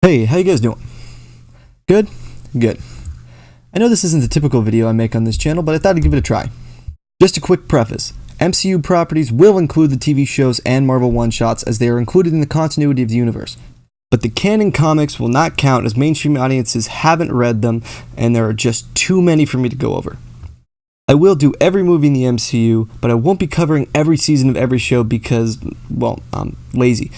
Hey, how you guys doing? Good? Good. I know this isn't the typical video I make on this channel, but I thought I'd give it a try. Just a quick preface. MCU properties will include the TV shows and Marvel one-shots as they are included in the continuity of the universe. But the canon comics will not count as mainstream audiences haven't read them and there are just too many for me to go over. I will do every movie in the MCU, but I won't be covering every season of every show because, well, I'm lazy.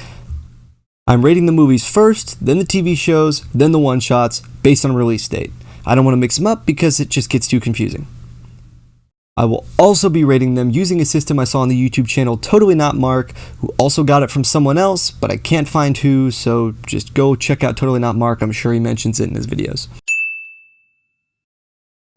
I'm rating the movies first, then the TV shows, then the one-shots, based on release date. I don't want to mix them up because it just gets too confusing. I will also be rating them using a system I saw on the YouTube channel Totally Not Mark, who also got it from someone else, but I can't find who, so just go check out Totally Not Mark. I'm sure he mentions it in his videos.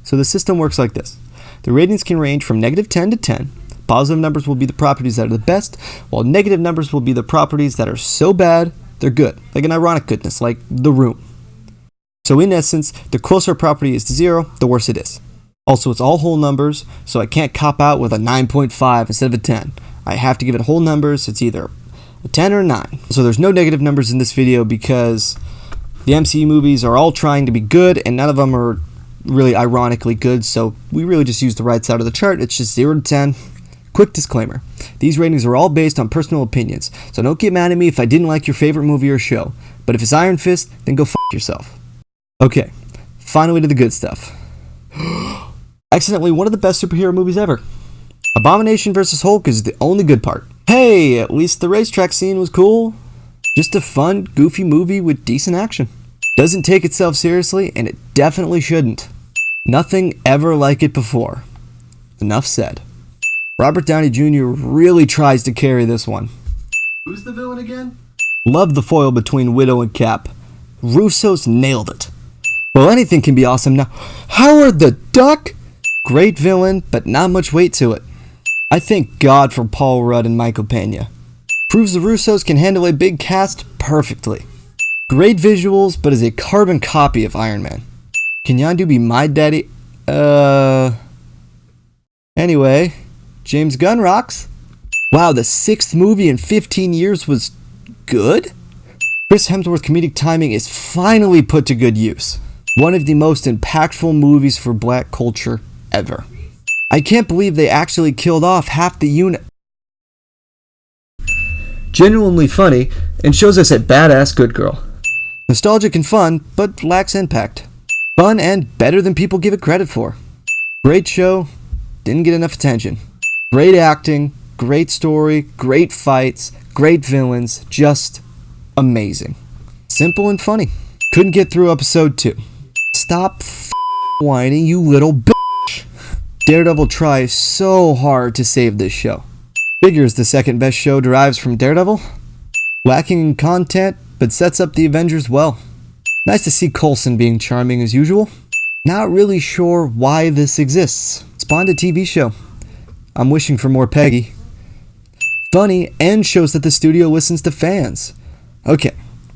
So the system works like this. The ratings can range from -10 to 10. Positive numbers will be the properties that are the best, while negative numbers will be the properties that are so bad, they're good. Like an ironic goodness, like The Room. So in essence, the closer a property is to 0, the worse it is. Also, it's all whole numbers, so I can't cop out with a 9.5 instead of a 10. I have to give it whole numbers. It's either a 10 or a 9. So there's no negative numbers in this video because the MCU movies are all trying to be good, and none of them are really ironically good, so we really just use the right side of the chart. It's just 0 to 10. Quick disclaimer, these ratings are all based on personal opinions, so don't get mad at me if I didn't like your favorite movie or show, but if it's Iron Fist, then go f*** yourself. Okay, finally to the good stuff. Accidentally one of the best superhero movies ever. Abomination vs. Hulk is the only good part. Hey, at least the racetrack scene was cool. Just a fun, goofy movie with decent action. Doesn't take itself seriously, and it definitely shouldn't. Nothing ever like it before. Enough said. Robert Downey Jr. really tries to carry this one. Who's the villain again? Love the foil between Widow and Cap. Russo's nailed it. Well, anything can be awesome now. Howard the Duck? Great villain, but not much weight to it. I thank God for Paul Rudd and Michael Pena. Proves the Russos can handle a big cast perfectly. Great visuals, but is a carbon copy of Iron Man. Can Yondu be my daddy? Anyway, James Gunn rocks. Wow, the 6th movie in 15 years was good? Chris Hemsworth's comedic timing is finally put to good use. One of the most impactful movies for black culture ever. I can't believe they actually killed off half the unit. Genuinely funny, and shows us a badass good girl. Nostalgic and fun, but lacks impact. Fun and better than people give it credit for. Great show, didn't get enough attention. Great acting, great story, great fights, great villains, just amazing. Simple and funny. Couldn't get through episode 2. Stop whining, you little bitch. Daredevil tries so hard to save this show. Figures the second best show derives from Daredevil. Lacking in content, but sets up the Avengers well. Nice to see Coulson being charming as usual. Not really sure why this exists. Spawned a TV show. I'm wishing for more Peggy. Funny and shows that the studio listens to fans. Okay,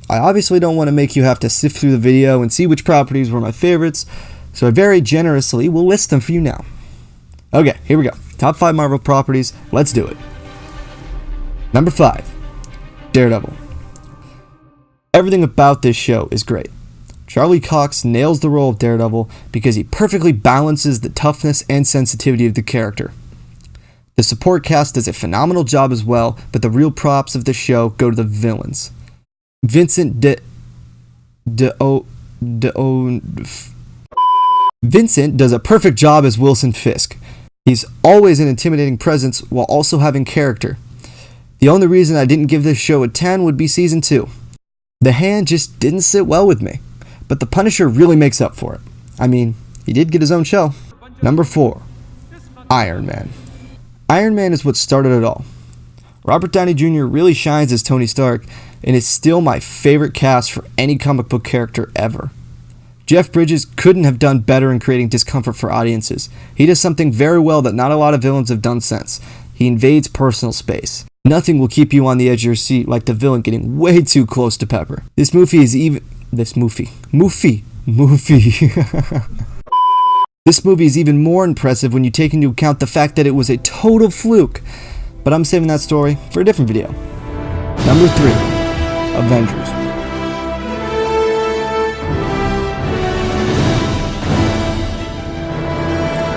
I obviously don't want to make you have to sift through the video and see which properties were my favorites, so I very generously will list them for you now. Okay, here we go. Top 5 Marvel properties. Let's do it. Number 5. Daredevil. Everything about this show is great. Charlie Cox nails the role of Daredevil because he perfectly balances the toughness and sensitivity of the character. The support cast does a phenomenal job as well, but the real props of the show go to the villains. Vincent does a perfect job as Wilson Fisk. He's always an intimidating presence while also having character. The only reason I didn't give this show a 10 would be season 2. The Hand just didn't sit well with me, but the Punisher really makes up for it. I mean, he did get his own show. Number 4. Iron Man. Iron Man is what started it all. Robert Downey Jr. really shines as Tony Stark, and is still my favorite cast for any comic book character ever. Jeff Bridges couldn't have done better in creating discomfort for audiences. He does something very well that not a lot of villains have done since. He invades personal space. Nothing will keep you on the edge of your seat like the villain getting way too close to Pepper. This movie is even more impressive when you take into account the fact that it was a total fluke. But I'm saving that story for a different video. Number 3. Avengers.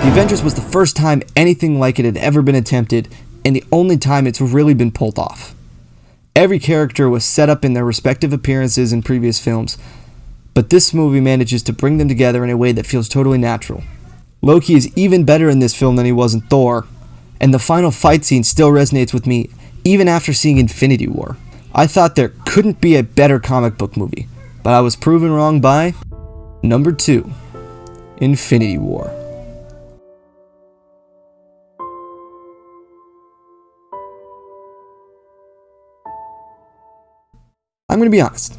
The Avengers was the first time anything like it had ever been attempted, and the only time it's really been pulled off. Every character was set up in their respective appearances in previous films, but this movie manages to bring them together in a way that feels totally natural. Loki is even better in this film than he was in Thor, and the final fight scene still resonates with me even after seeing Infinity War. I thought there couldn't be a better comic book movie, but I was proven wrong by number 2, Infinity War. I'm going to be honest.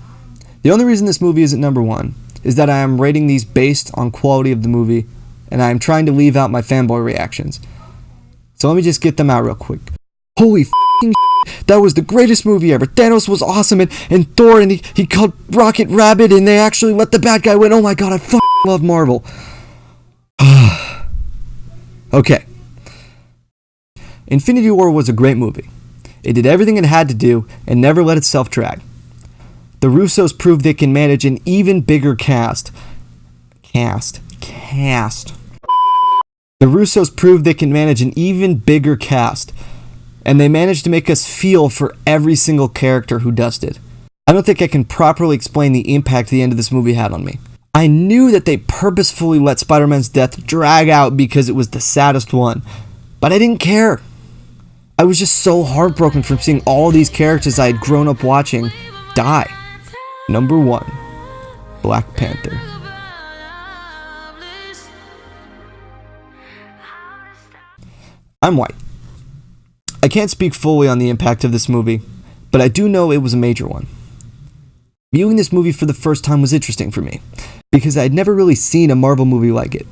The only reason this movie isn't number 1 is that I am rating these based on quality of the movie, and I am trying to leave out my fanboy reactions. So let me just get them out real quick. Holy f***ing shit, that was the greatest movie ever. Thanos was awesome, and Thor, and he called Rocket Rabbit, and they actually let the bad guy win. Oh my god, I f***ing love Marvel. Okay. Infinity War was a great movie. It did everything it had to do, and never let itself drag. The Russos proved they can manage an even bigger cast. The Russos proved they can manage an even bigger cast, and they managed to make us feel for every single character who dusted. I don't think I can properly explain the impact the end of this movie had on me. I knew that they purposefully let Spider-Man's death drag out because it was the saddest one, but I didn't care. I was just so heartbroken from seeing all these characters I had grown up watching die. Number 1, Black Panther. I'm white. I can't speak fully on the impact of this movie, but I do know it was a major one. Viewing this movie for the first time was interesting for me, because I'd never really seen a Marvel movie like it.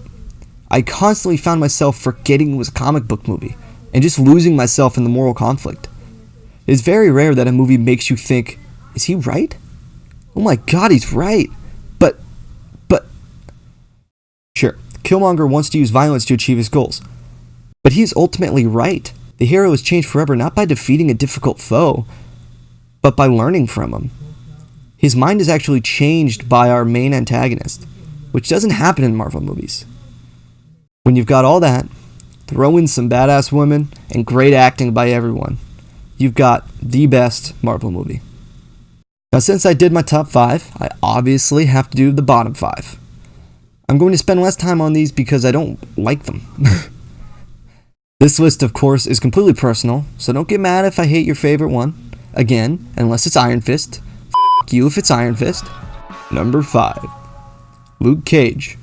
I constantly found myself forgetting it was a comic book movie, and just losing myself in the moral conflict. It's very rare that a movie makes you think, is he right? Oh my god, he's right. But... Sure, Killmonger wants to use violence to achieve his goals. But he's ultimately right. The hero is changed forever not by defeating a difficult foe, but by learning from him. His mind is actually changed by our main antagonist, which doesn't happen in Marvel movies. When you've got all that, throw in some badass women and great acting by everyone, you've got the best Marvel movie. Now, since I did my top 5, I obviously have to do the bottom 5. I'm going to spend less time on these because I don't like them. This list, of course, is completely personal, so don't get mad if I hate your favorite one. Again, unless it's Iron Fist. F*** you if it's Iron Fist. Number 5. Luke Cage.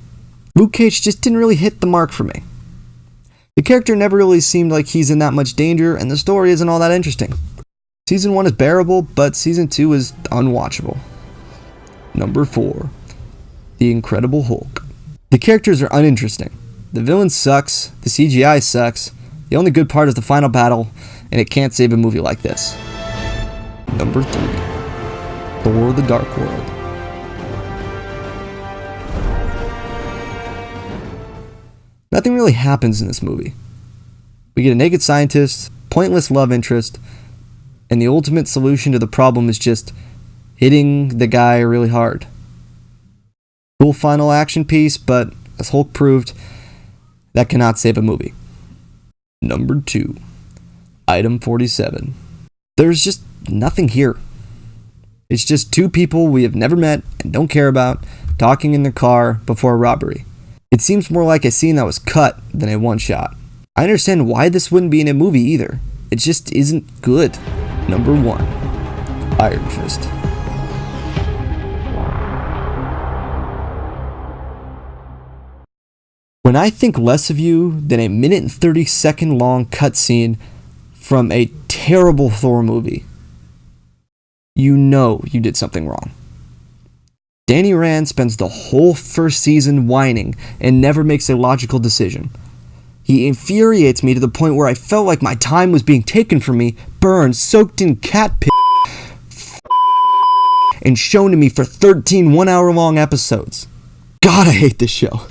Luke Cage just didn't really hit the mark for me. The character never really seemed like he's in that much danger, and the story isn't all that interesting. Season 1 is bearable, but Season 2 is unwatchable. Number 4. The Incredible Hulk. The characters are uninteresting. The villain sucks, the CGI sucks, the only good part is the final battle, and it can't save a movie like this. Number 3. Thor: The Dark World. Nothing really happens in this movie. We get a naked scientist, pointless love interest, and the ultimate solution to the problem is just hitting the guy really hard. Cool final action piece, but as Hulk proved, that cannot save a movie. Number 2. Item 47. There's just nothing here. It's just two people we have never met and don't care about talking in their car before a robbery. It seems more like a scene that was cut than a one-shot. I understand why this wouldn't be in a movie either. It just isn't good. Number 1. Iron Fist. When I think less of you than a 1 and 30-second long cutscene from a terrible Thor movie, you know you did something wrong. Danny Rand spends the whole first season whining and never makes a logical decision. He infuriates me to the point where I felt like my time was being taken from me, burned, soaked in cat piss, and shown to me for 13 one-hour-long episodes. God, I hate this show.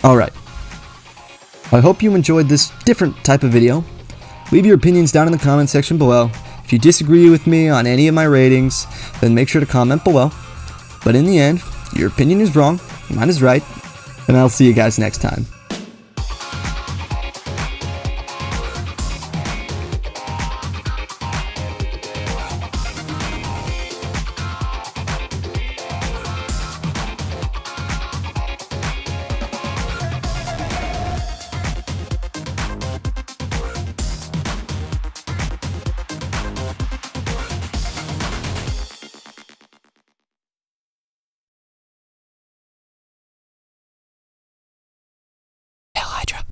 Alright. I hope you enjoyed this different type of video. Leave your opinions down in the comment section below. If you disagree with me on any of my ratings, then make sure to comment below. But in the end, your opinion is wrong, mine is right, and I'll see you guys next time.